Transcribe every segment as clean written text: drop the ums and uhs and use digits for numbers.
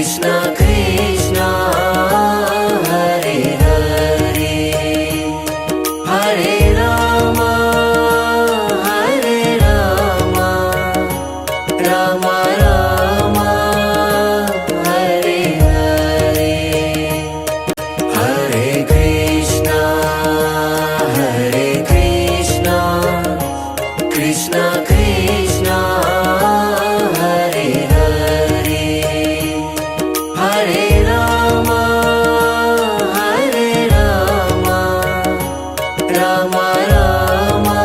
Krishna Krishna Hare Hare Hare Rama Rama Rama Hare Hare Hare Krishna Krishna Krishna Hare Hare Hare Rama Rama Rama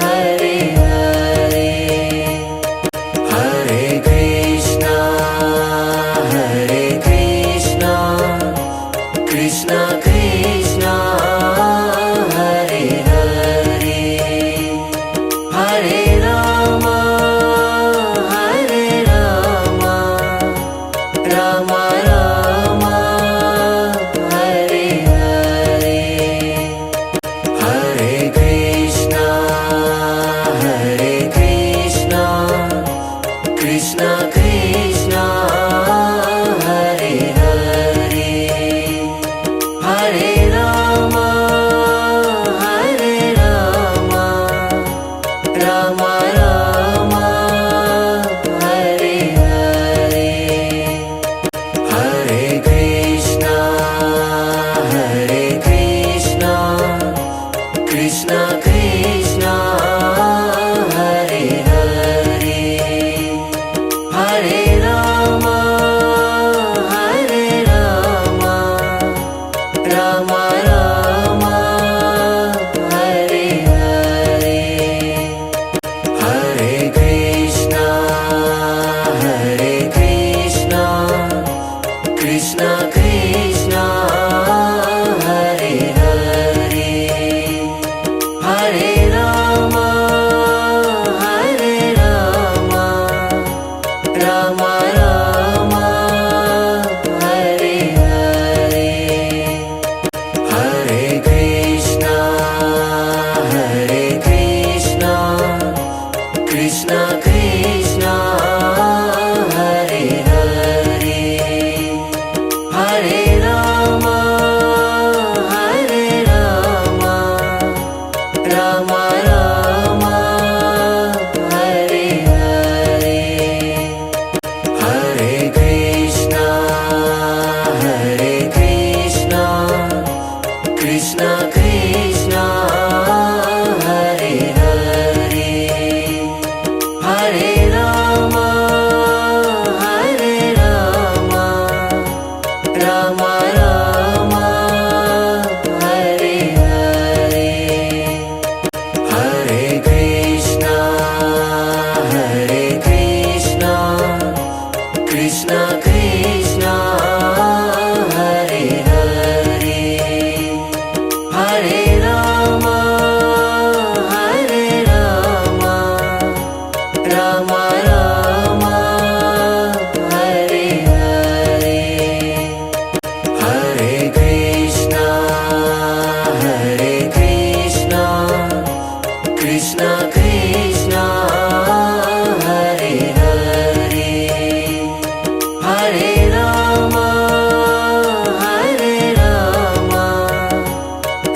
Hare Hare Hare Krishna Krishna Krishna Hare Hare Hare Rama Rama Rama Hare Hare Hare Krishna Krishna Krishna Hare Hare Hare Rama Rama Rama Hare Hare Hare Krishna Krishna Krishna Hare Hare Hare Rama Rama Rama Hare Hare Hare Krishna Krishna Krishna Hare Hare Hare Rama Rama Rama Hare Hare Hare Krishna Krishna Krishna Hare Hare Hare Rama Rama Rama Hare Hare Hare Krishna Krishna Krishna Hare Hare Hare Rama Rama Rama Hare Hare Hare Krishna Krishna Krishna Hare Hare Hare Rama Rama Rama Hare Hare Hare Krishna Krishna Krishna Hare Hare Hare Rama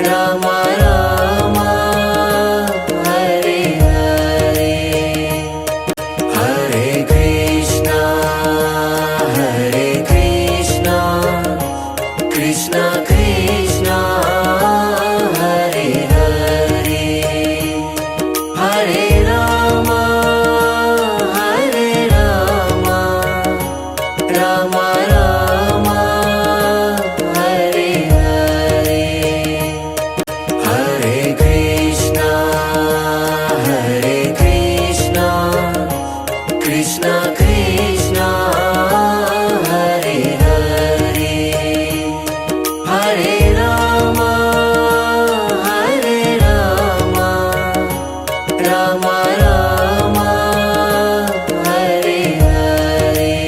Rama Rama Hare Hare Hare Krishna Krishna Krishna Hare Hare Hare Rama Rama Rama Hare Hare Hare Krishna Krishna Krishna Hare Hare Hare Rama Rama Rama Hare Hare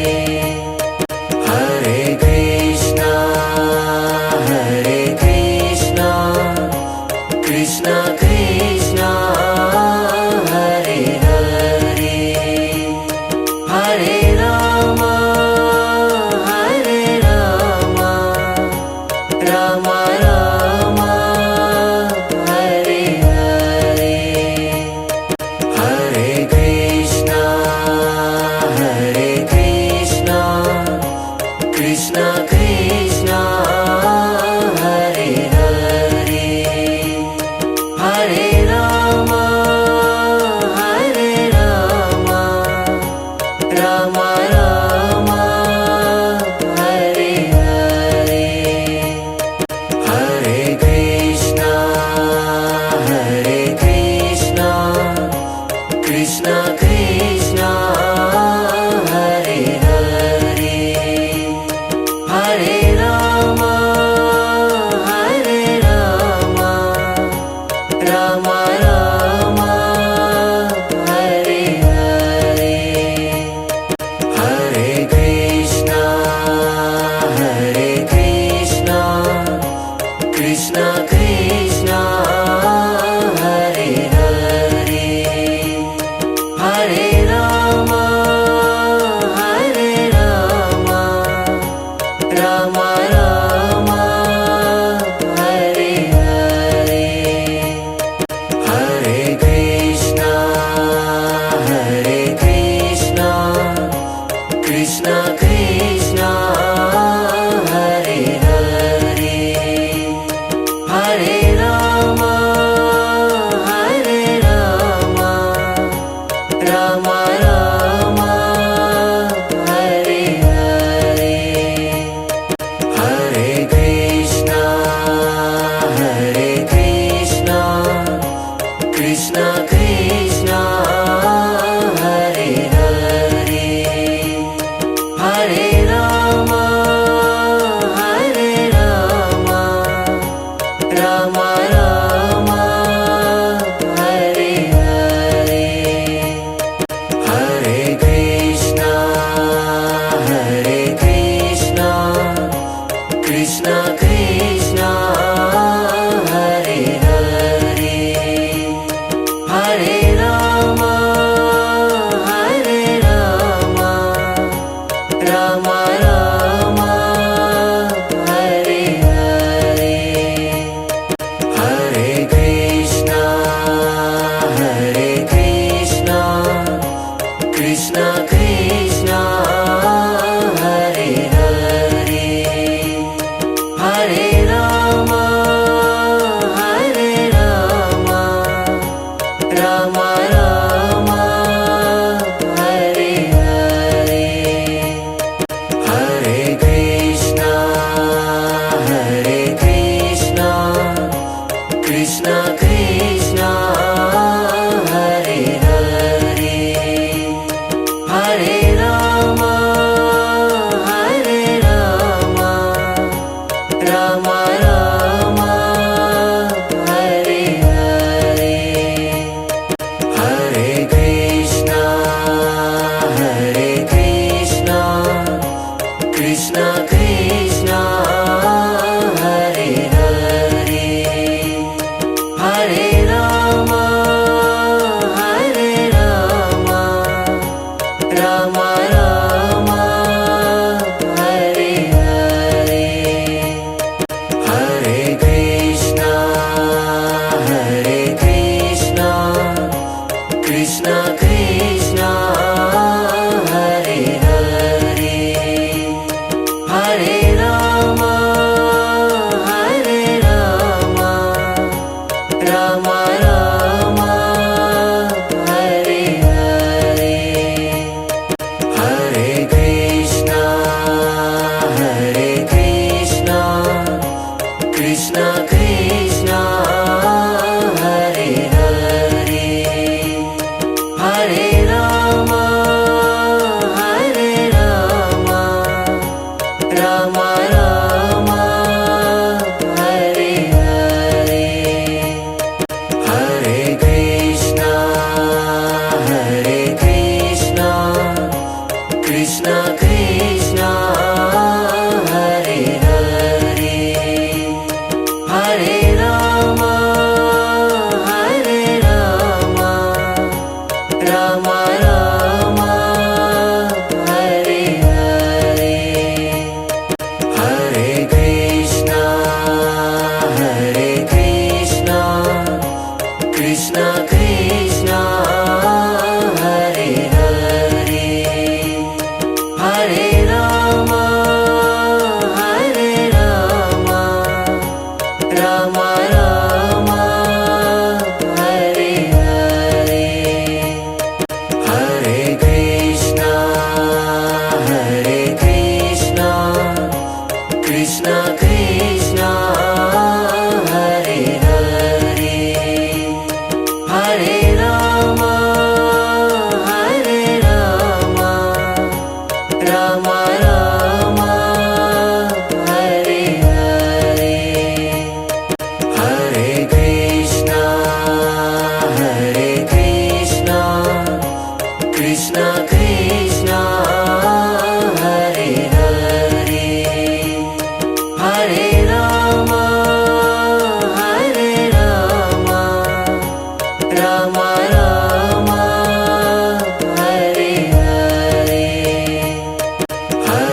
Krishna Hare Hare Hare Ram Ram Ram Hare Hare Hare Krishna Krishna Krishna Hare Hare Hare Ram Ram Ram Hare Hare Hare Krishna Krishna Krishna Hare Hare Hare Ram Ram Ram Hare Hare Hare Krishna Krishna Krishna Hare Hare Hare Ram Ram Ram Hare Hare Hare Krishna Krishna Krishna Hare Hare Hare Ram Ram Ram Hare Hare Hare Krishna Krishna Krishna Hare Hare Hare Ram Ram Ram Hare Hare Hare Krishna Krishna Krishna Hare Hare Hare Ram Ram Ram Hare Hare Hare Krishna Krishna Krishna Hare Hare Hare Ram Ram Ram Hare Hare Hare Krishna Krishna Krishna Hare Hare Hare Ram Ram Ram Hare Hare Hare Krishna Krishna Krishna Hare Hare Hare Ram Ram Ram Hare Hare Hare Krishna Krishna Krishna Hare Hare Hare Ram Ram Ram Hare Hare Hare Krishna Krishna Krishna Hare Hare Hare Ram Ram Ram Hare Hare Hare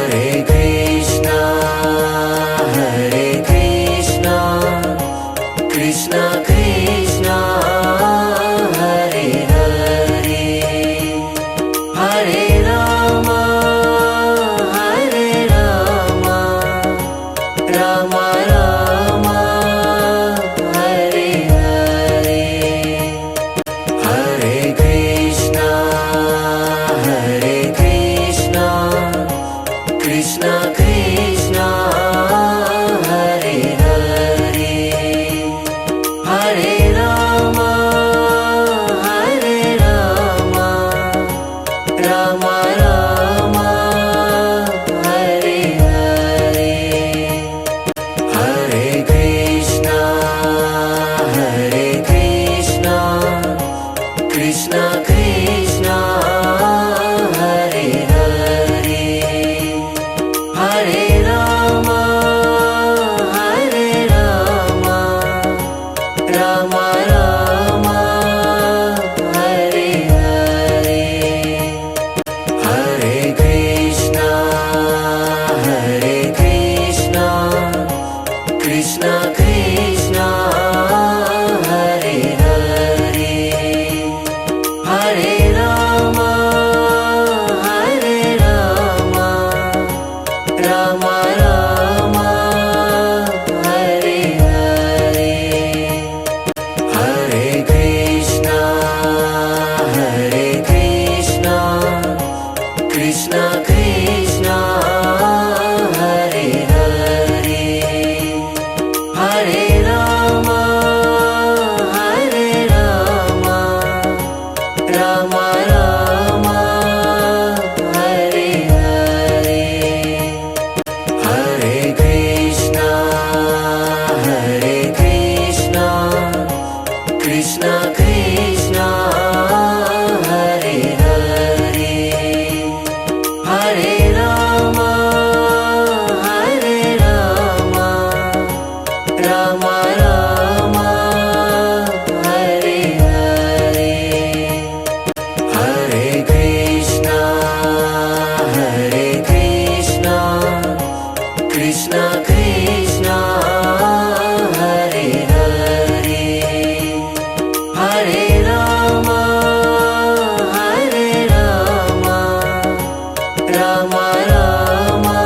Rama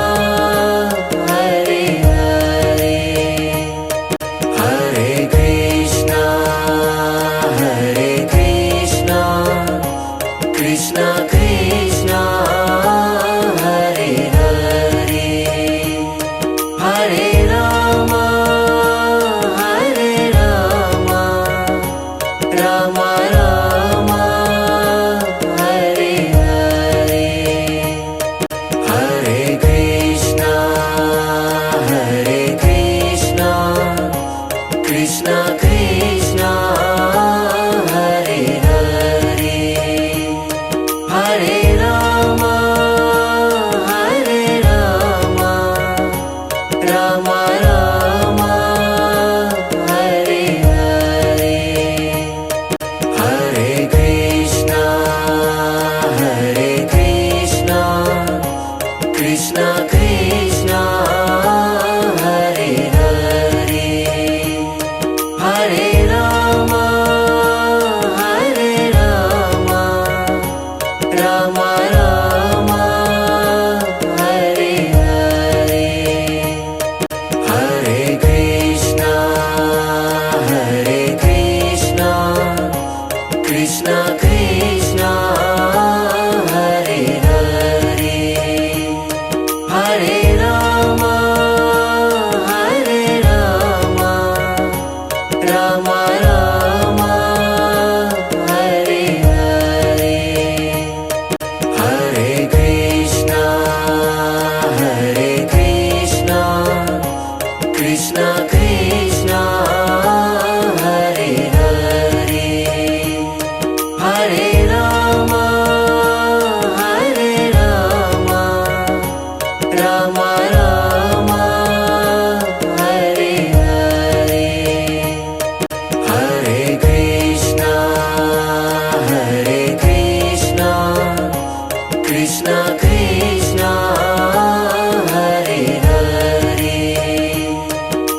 Hare Hare Hare Krishna Krishna Krishna Hare Hare Hare Rama Rama Rama Hare Hare Hare Krishna Krishna Krishna Hare Hare Hare Rama Rama Rama Hare Hare Hare Krishna Krishna Krishna Hare Hare Hare Rama Rama Rama Hare Hare Hare Krishna Krishna Krishna Hare Hare Hare Rama Rama Rama Hare Hare Hare Krishna Krishna Krishna Hare Hare Hare Rama Rama Rama Hare Hare Hare Krishna Krishna Krishna Hare Hare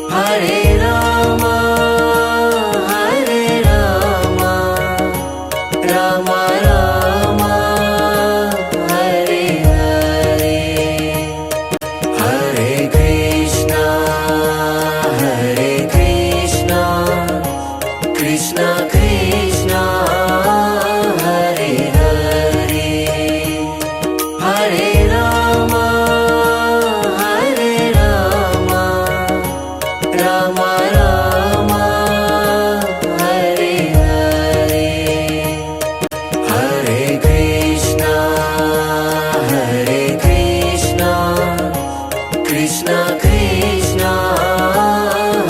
Hare Rama Rama Rama Hare Hare Hare Krishna Krishna Krishna Hare Hare Hare Rama Rama Rama Hare Hare Hare Krishna Krishna Krishna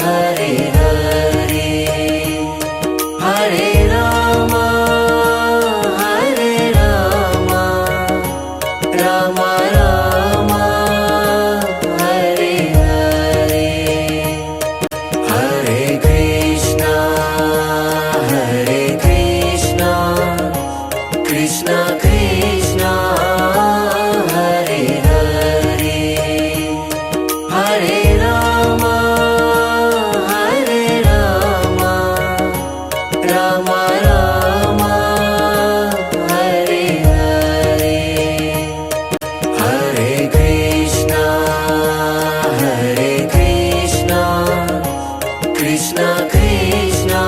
Hare Hare Hare Rama Rama Rama Hare Hare Hare Krishna Krishna Krishna Hare Hare Hare Rama Rama Rama Hare Hare Hare Krishna Krishna Krishna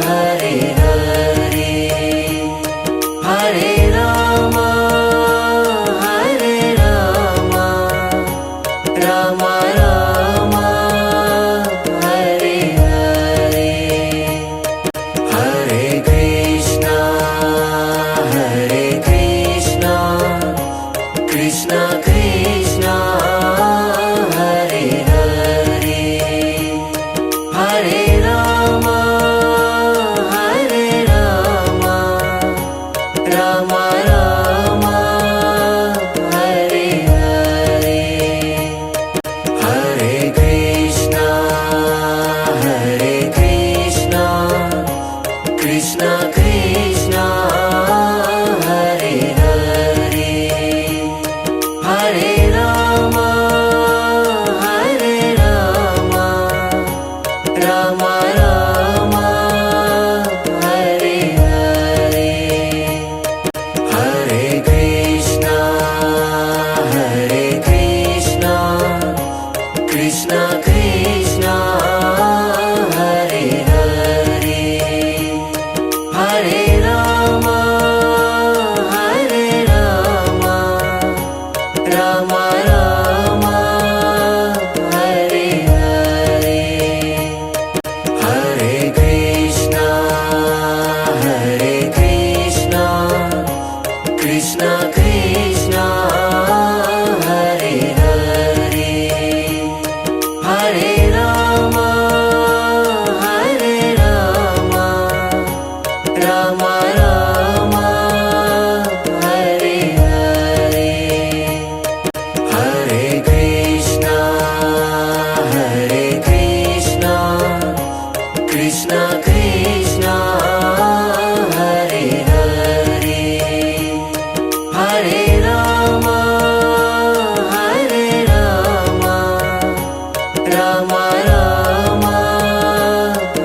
Hare Hare Hare Rama Rama Rama Hare Hare Hare Krishna Krishna Krishna Hare Hare Hare Rama Rama Rama Hare Hare Hare Krishna Krishna Krishna Hare Hare Hare Rama Rama Rama, Hare Hare, Hare Krishna, Krishna Krishna, Hare Hare, Hare Rama, Rama Rama, Hare Hare, Hare Krishna, Krishna Krishna, Hare Hare, Hare Rama, Rama Rama,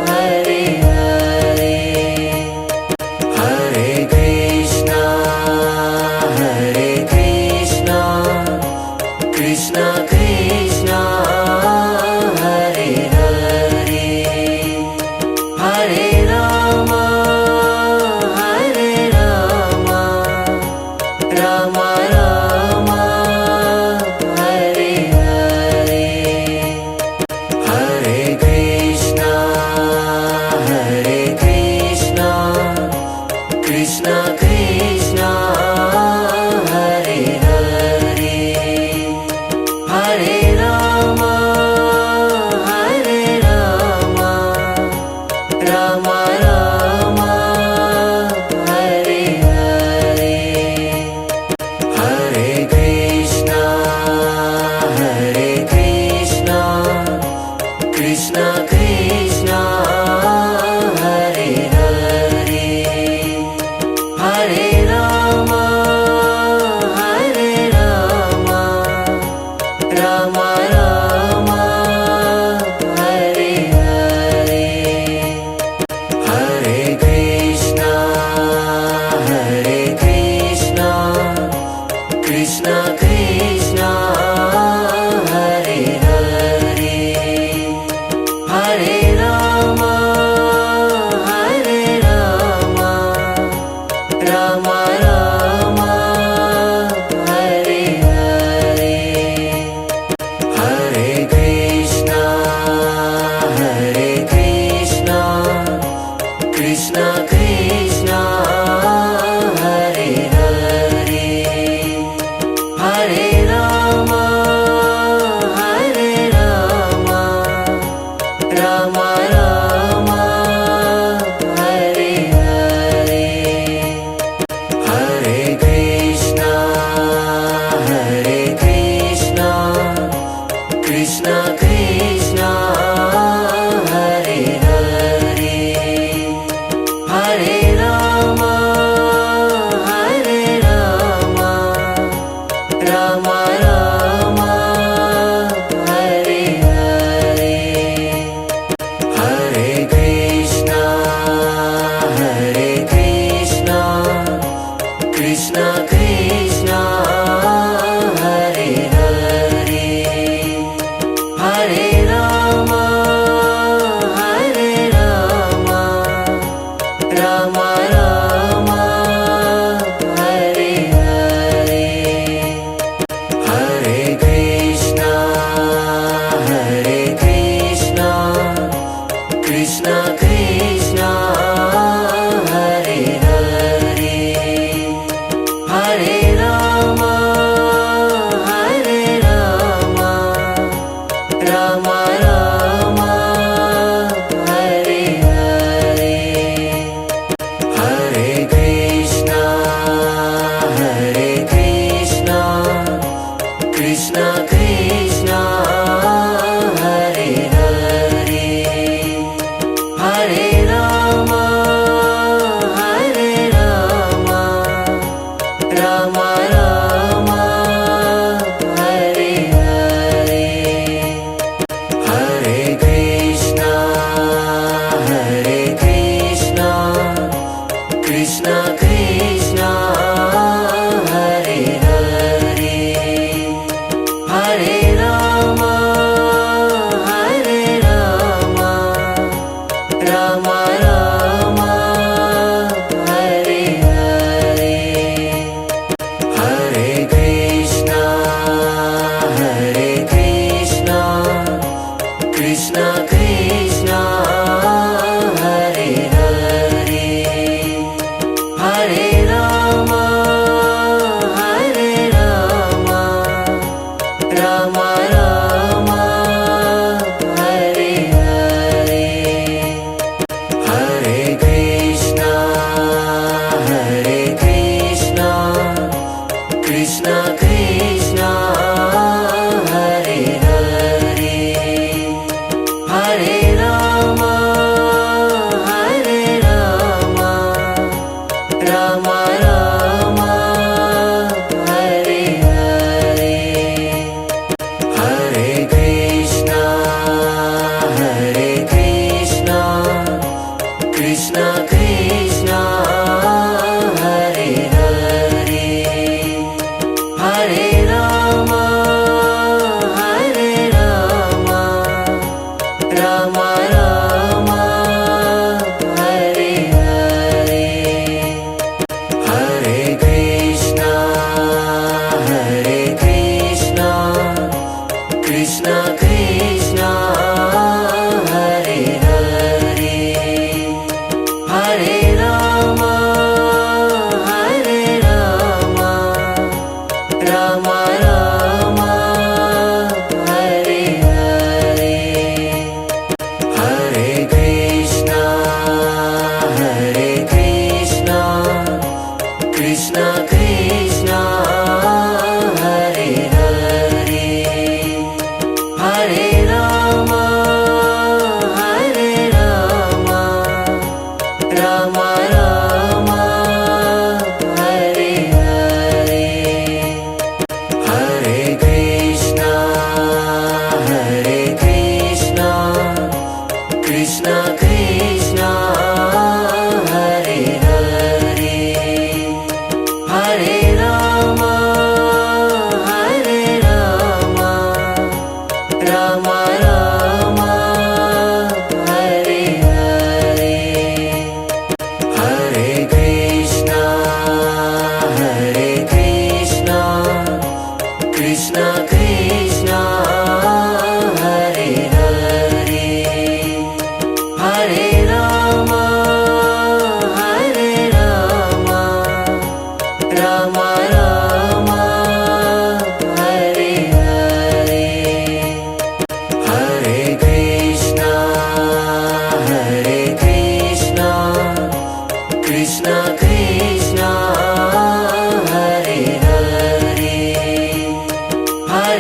Hare Hare, Hare Krishna, Krishna Krishna, Hare Hare, Hare Rama, Rama Rama, Hare Hare, Hare Krishna, Krishna Krishna, Hare Hare, Hare Rama, Rama Rama, Hare Hare, Hare Krishna, Krishna Krishna, Hare Hare, Hare Rama, Rama Rama, Hare Hare, Hare Krishna, Krishna Krishna, Hare Hare, Hare Rama, Rama Rama, Hare Hare, Hare Krishna, Krishna Krishna, Hare Hare, Hare Rama, Rama Rama, Hare Hare, Hare Krishna, Krishna Krishna, Hare Hare, Hare Rama, Rama Rama, Hare Hare, Hare Krishna, Krishna Krishna, Hare Hare, Hare Rama, Rama Rama, Hare Hare, Hare Krishna, Krishna Krishna, Hare Hare, Hare Rama, Rama Rama, Hare Hare, Hare Krishna, Krishna Krishna, Hare Hare, Hare Rama, Rama Rama, Hare Hare, Hare Krishna, Krishna Krishna, Hare Hare, Hare Rama Rama, Hare Hare, Hare Krishna, Hare Krishna, Krishna Krishna, Hare Hare, Hare Rama, Hare Rama, Rama Rama, Hare Hare, Hare Krishna, Hare Krishna, Krishna Krishna, Hare Hare, Hare Rama, Hare Rama, Rama Rama, Hare Hare, Hare Krishna, Hare Krishna, Krishna Krishna, Hare Hare, Hare Rama, Hare Rama, Rama Rama, Hare Hare, Hare Krishna, Hare Krishna, Krishna Krishna, Hare Hare, Hare Rama, Hare Rama, Rama Rama, Hare Hare, Hare Krishna, Hare Krishna, Krishna Krishna, Hare Hare, Hare Rama, Hare Rama, Rama Rama, Hare Hare, Hare Krishna, Hare Krishna, Krishna Krishna, Hare Hare, Hare Rama, Hare Rama, Rama Rama, Hare Hare, Hare Krishna, Hare Krishna, Krishna Krishna, Hare Hare, Hare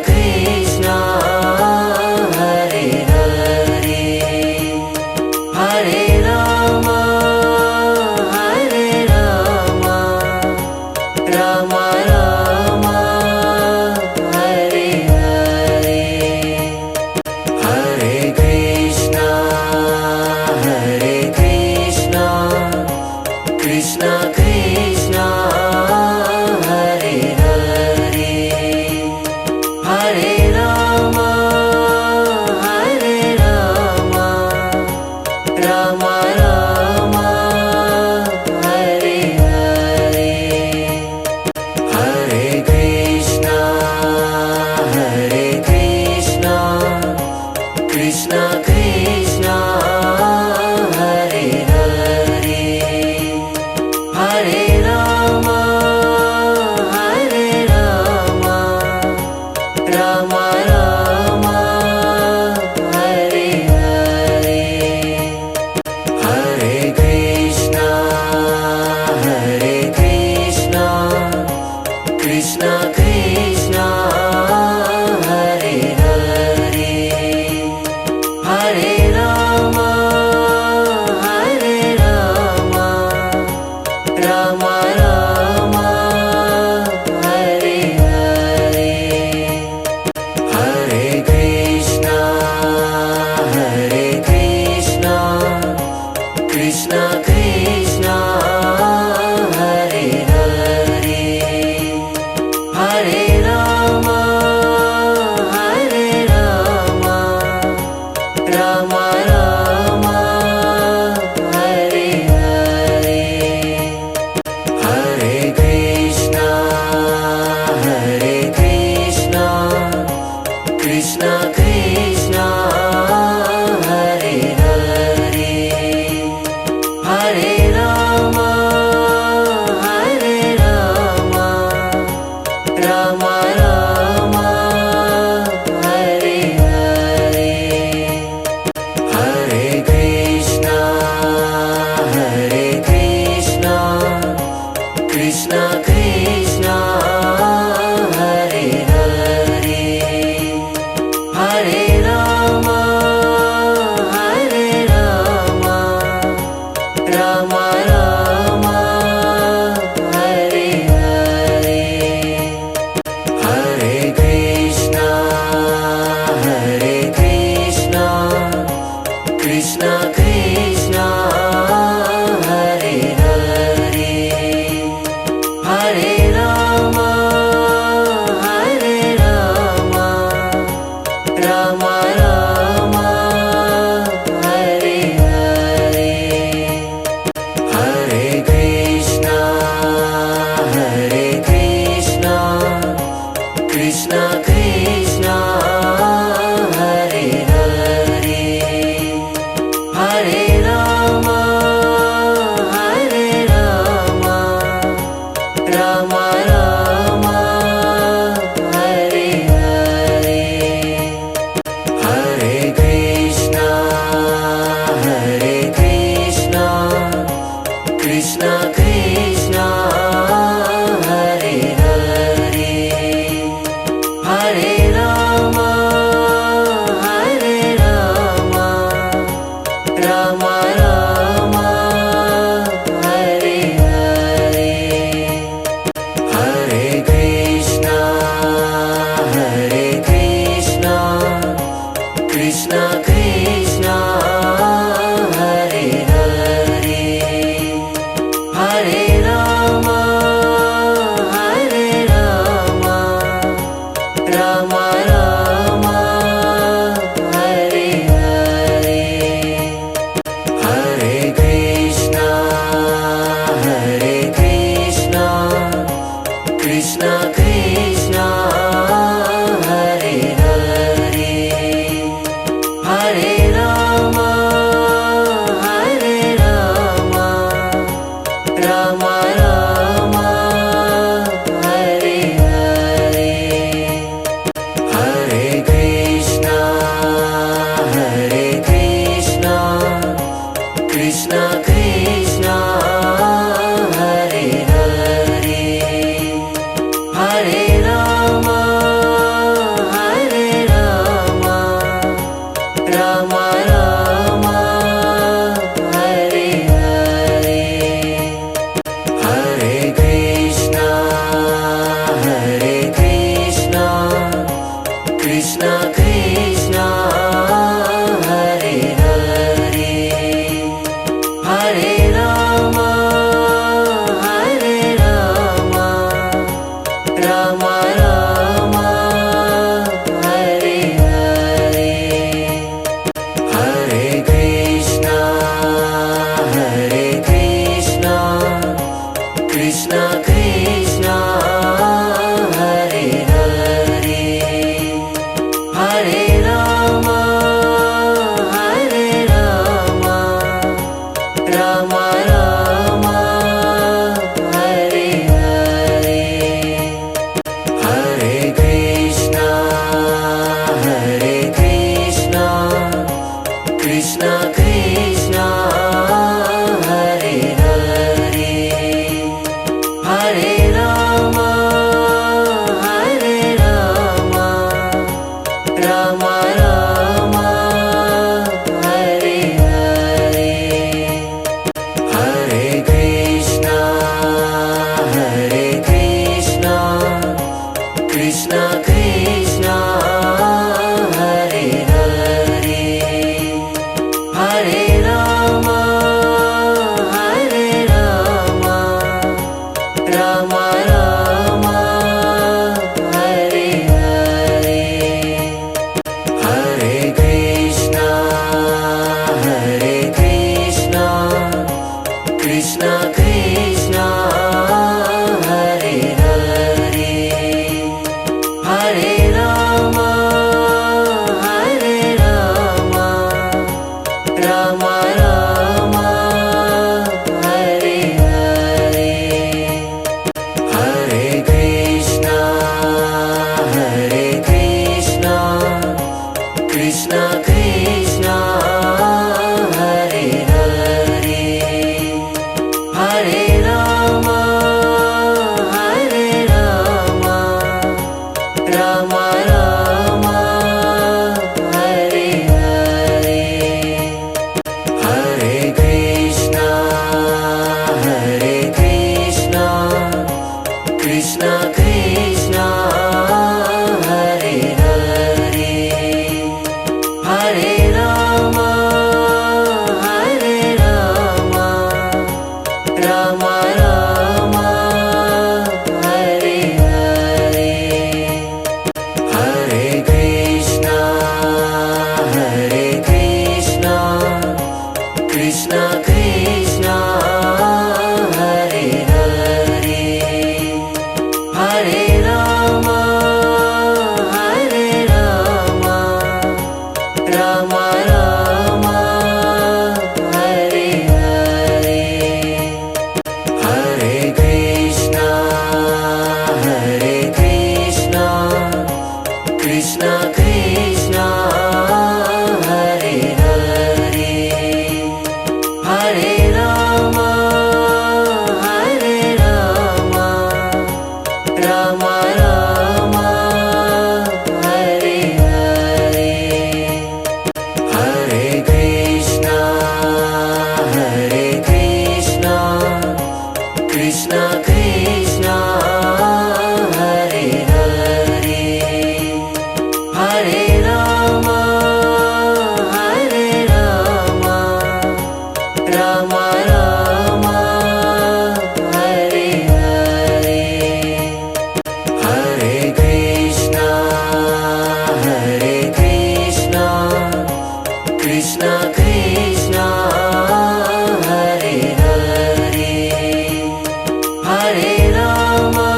Krishna, Hare Hare, Hare Rama, Hare Rama, Rama Rama, Hare Hare, Hare Krishna, Hare Krishna, Krishna Krishna, Hare Hare, Hare Rama, Hare Rama, Rama Rama, Hare Hare, Hare Krishna, Hare Krishna, Krishna Krishna, Hare Hare, Hare Rama, Hare Rama, Rama Rama, Hare Hare, Hare Krishna, Hare Krishna, Krishna Krishna, Hare Hare, Hare Rama, Hare Rama, Rama Rama, Hare Hare, Hare Krishna Krishna Hare Hare Hare Rama Hare Rama Rama Rama Hare Hare Hare Krishna Krishna Krishna Hare Hare Hare Rama Rama Rama Hare Hare Hare Krishna Krishna Krishna Hare Hare Hare Rama Rama Rama Hare Hare Hare Krishna Krishna Krishna Hare Hare Hare Rama Rama Rama Hare Hare Hare Krishna Krishna Krishna Hare Hare Hare Rama Rama Rama Hare Hare Hare Krishna Krishna Krishna Hare Hare Hare Rama Rama Rama Hare Hare Hare Krishna Krishna Krishna Hare Hare Hare Rama Rama Rama Hare Hare Hare Krishna Krishna Krishna Hare Hare Hare Rama Rama Rama Hare Hare Hare Krishna Krishna Krishna Hare Hare Hare Rama Rama Rama Hare Hare Hare Krishna Krishna Krishna Hare Hare Hare Rama Rama Rama Hare Hare Hare Krishna Krishna Krishna Hare Hare Hare Rama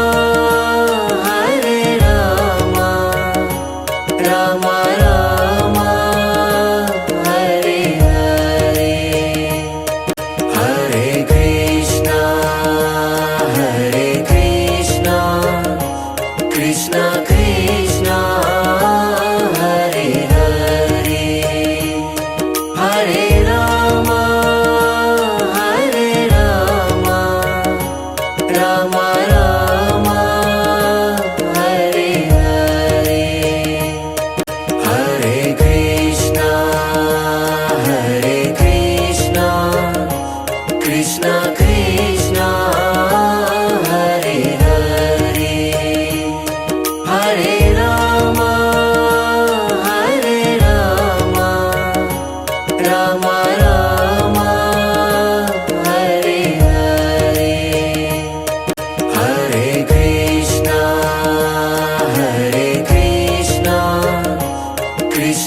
Rama Rama Hare Hare Hare Krishna Krishna Krishna Hare Hare Hare Rama Rama Rama Hare Hare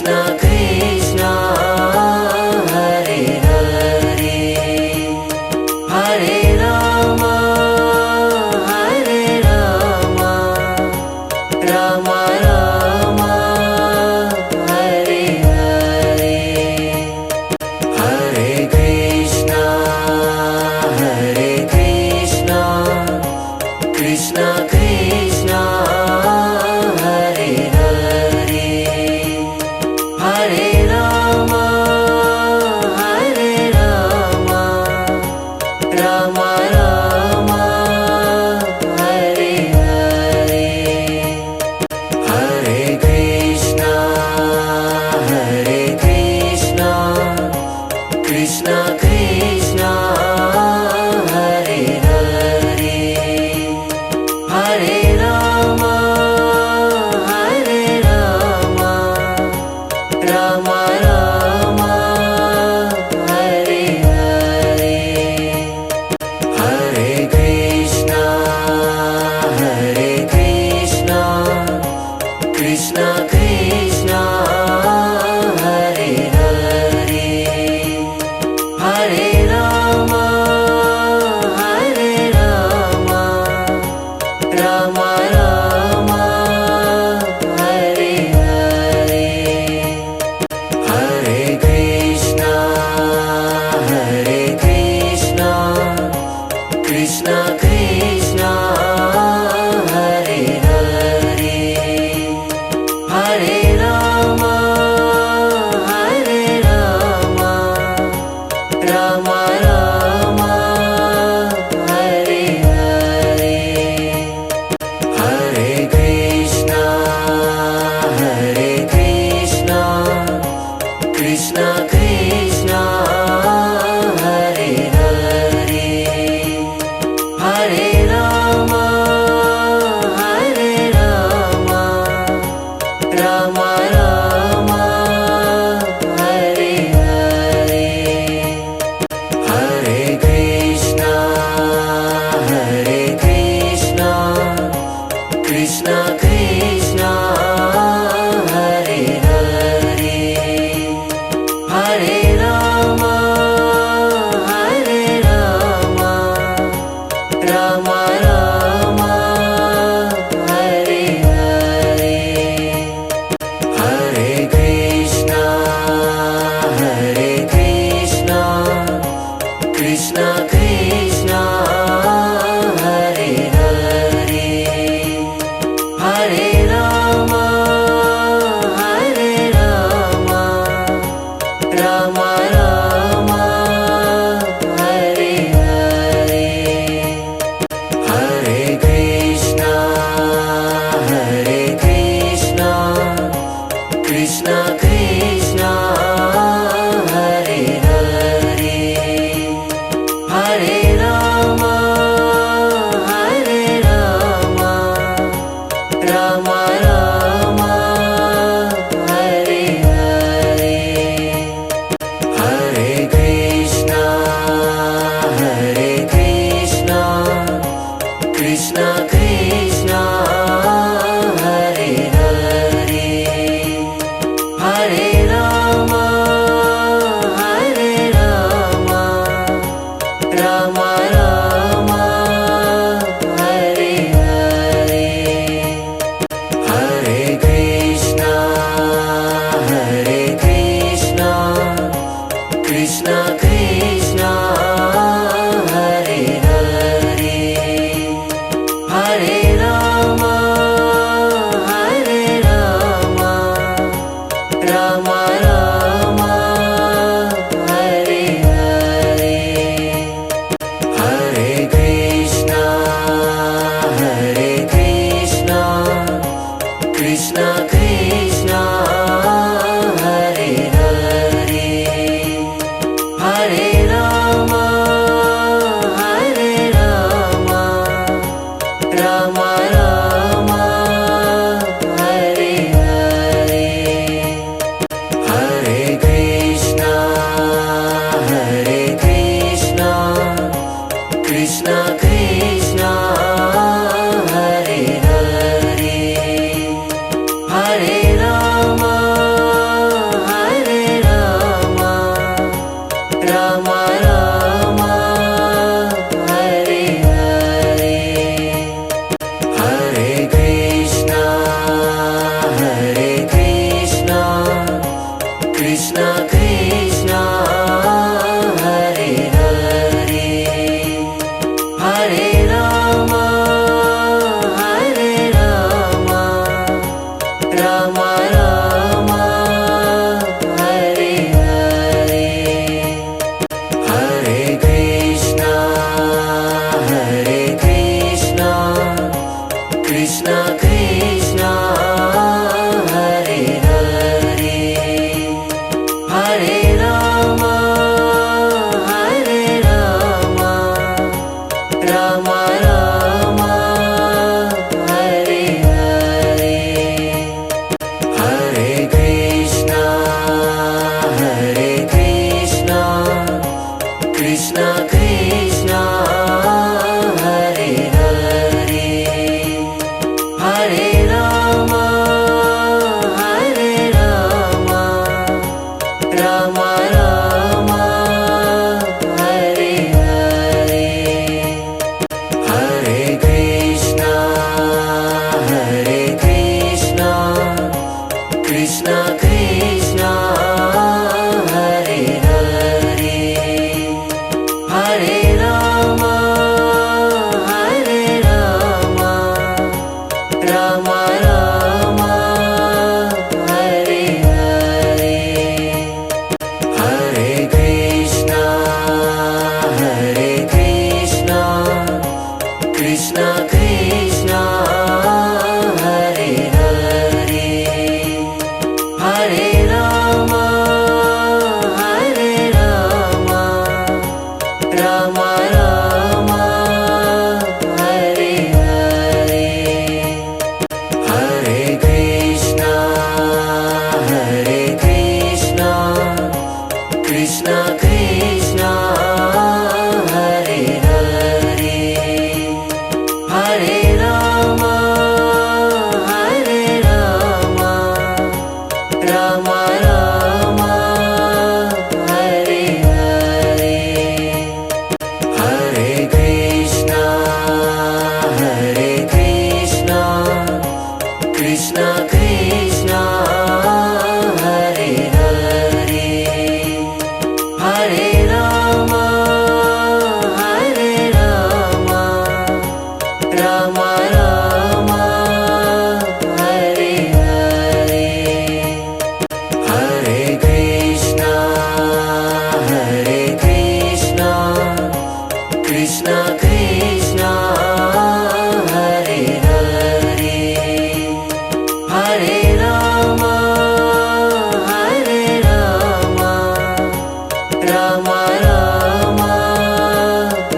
Krishna Krishna Hare Hare Hare Rama Hare Rama Rama Rama Hare Hare Hare Krishna Krishna Krishna Hare Hare Hare Rama Rama Rama Hare Hare Hare Krishna Krishna Krishna Hare Hare Hare Rama Rama Rama Hare Hare Hare Krishna Krishna Krishna Hare Hare Hare Rama Rama Rama Hare Hare Hare Krishna Krishna Krishna Hare Hare Hare Rama Rama Rama Hare Hare Hare Krishna Krishna Krishna Hare Hare Hare Rama Rama Rama Hare Hare Hare Krishna Krishna Krishna Hare Hare Hare Rama Rama Rama Hare Hare Hare Krishna Krishna Krishna Hare Hare Hare Rama Rama Rama Hare Hare Hare Krishna Krishna Krishna Hare Hare Hare Rama Rama Rama Hare Hare Hare Krishna Krishna Krishna Hare Hare Hare Krishna Krishna Hare Hare Hare Rama Hare Rama Rama Rama Hare Hare Hare Krishna Krishna Krishna Hare Hare Hare Rama Rama Rama Hare Hare Hare Krishna Krishna Krishna Hare Hare Hare Rama Rama Rama Hare Hare Hare Krishna Krishna Krishna Hare Hare Hare Rama Rama Rama Hare Hare Hare Krishna Krishna Krishna Hare Hare Hare Rama Rama Rama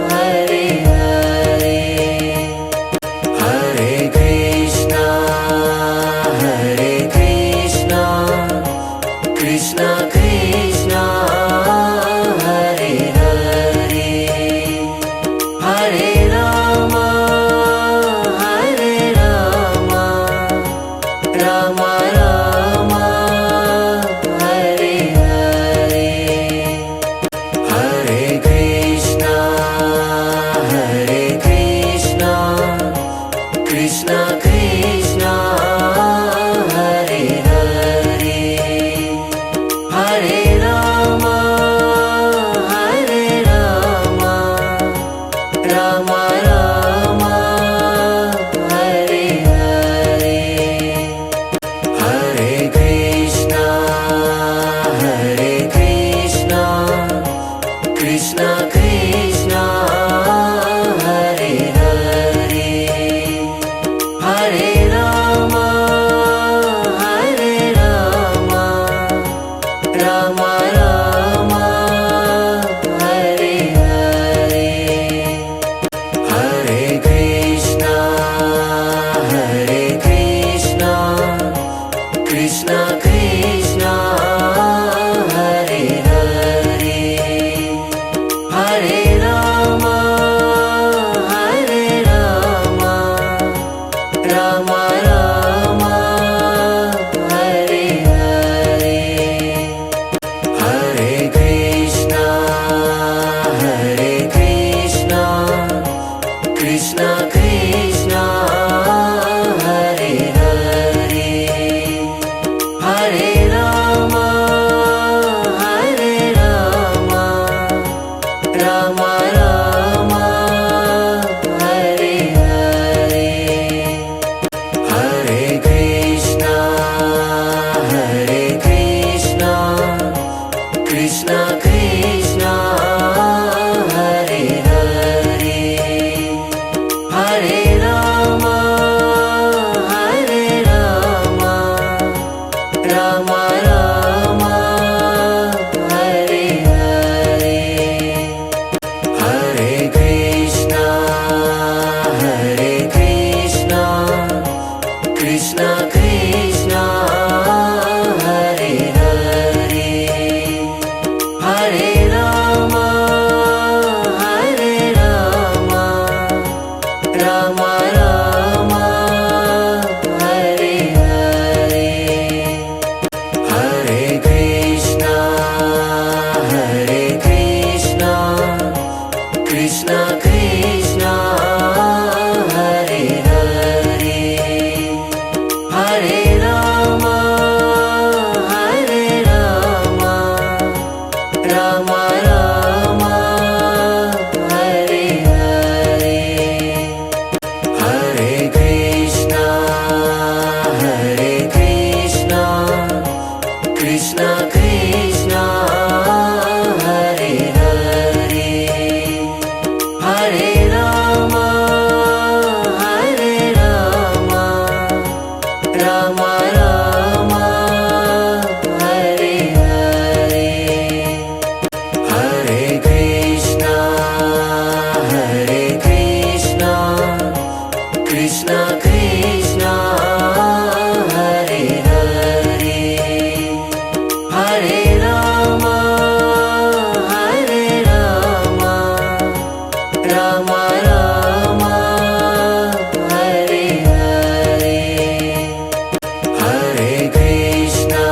Hare Hare Hare Krishna Krishna Krishna Hare Hare Hare Rama Rama Rama Hare Hare Hare Krishna Krishna Krishna Hare Hare Hare Rama Rama Rama Hare Hare Hare Krishna Krishna Krishna Hare Hare Hare Rama Rama Rama Hare Hare Hare Krishna Krishna Krishna Hare Hare Hare Rama Rama Rama Hare Hare Hare Krishna Krishna Krishna Hare Hare Hare Rama Rama Rama Hare Hare Hare Krishna Krishna Krishna Hare Hare Hare Rama Rama Rama Hare Hare Hare Krishna Krishna Krishna Hare Hare Hare Rama Rama Rama Hare Hare Hare Krishna Krishna Hare Hare Hare Rama Hare Rama Rama Rama Hare Hare Hare Krishna Krishna Krishna Hare Hare Hare Rama Rama Rama Hare Hare Hare Krishna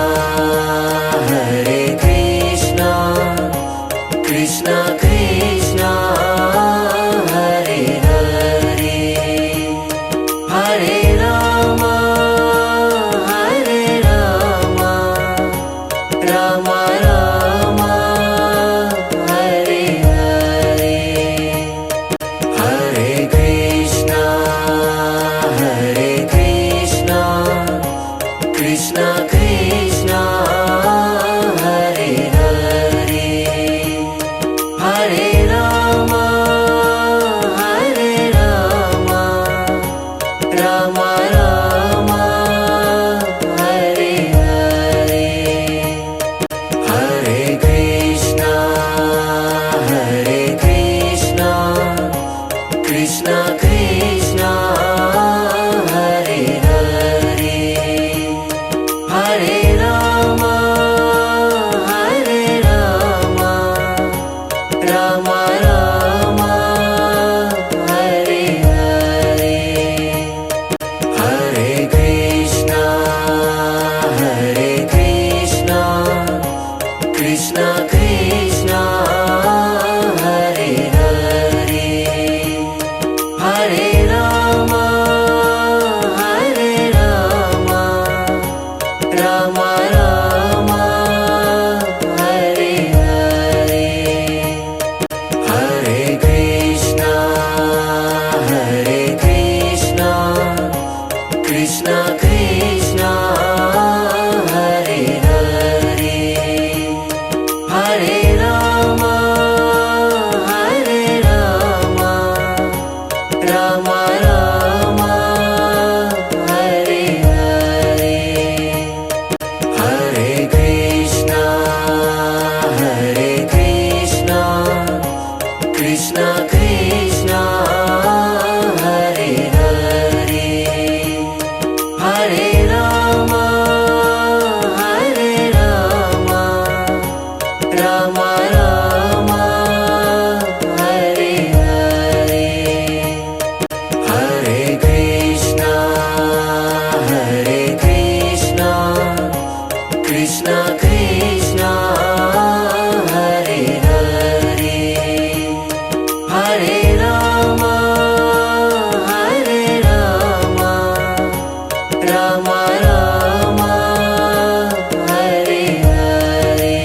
Krishna Krishna Hare Hare Hare Rama Rama Rama Hare Hare Hare Krishna Krishna Krishna Hare Hare Hare Rama Rama Rama Hare Hare Hare Krishna Krishna Krishna Hare Hare Hare Rama Rama Rama Hare Hare Hare Krishna Krishna Krishna Hare Hare Hare Rama Rama Rama Hare Hare Hare Krishna Krishna Krishna Hare Hare Hare Rama Rama Rama Hare Hare Hare Krishna Krishna Krishna Hare Hare Hare Rama Rama Rama Hare Hare Hare Krishna Krishna Krishna Hare Hare Hare Rama Rama Rama Hare Hare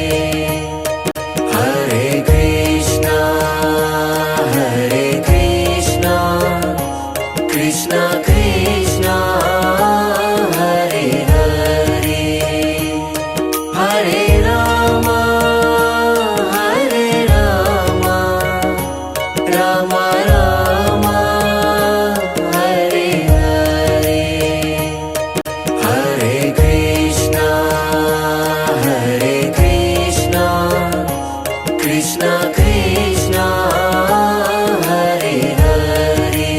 Hare Krishna Krishna Krishna Hare Hare Hare Rama Rama Rama Hare Hare Hare Krishna Krishna Krishna Hare Hare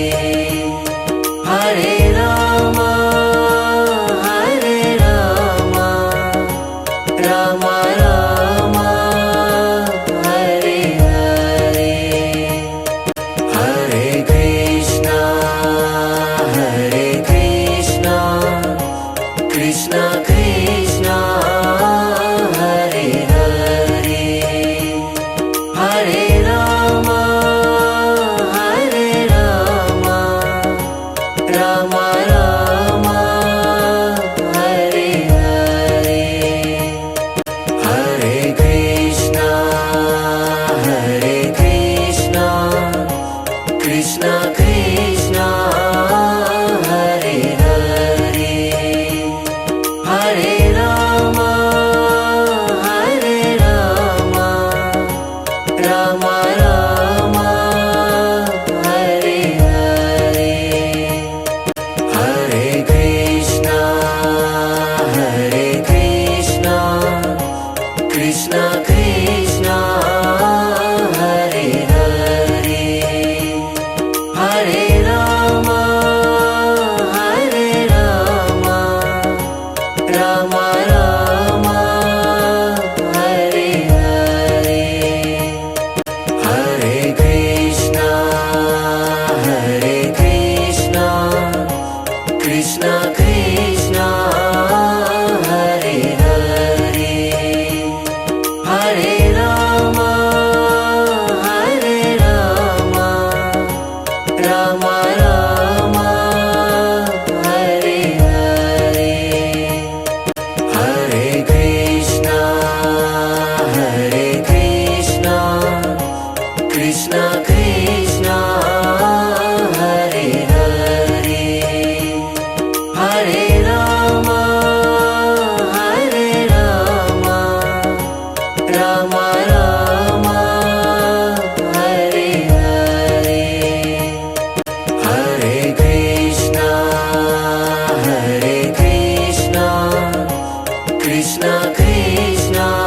Hare Rama Rama Rama Hare Hare Hare Krishna Krishna Krishna Hare Hare Hare Rama Rama Rama Hare Hare Krishna Krishna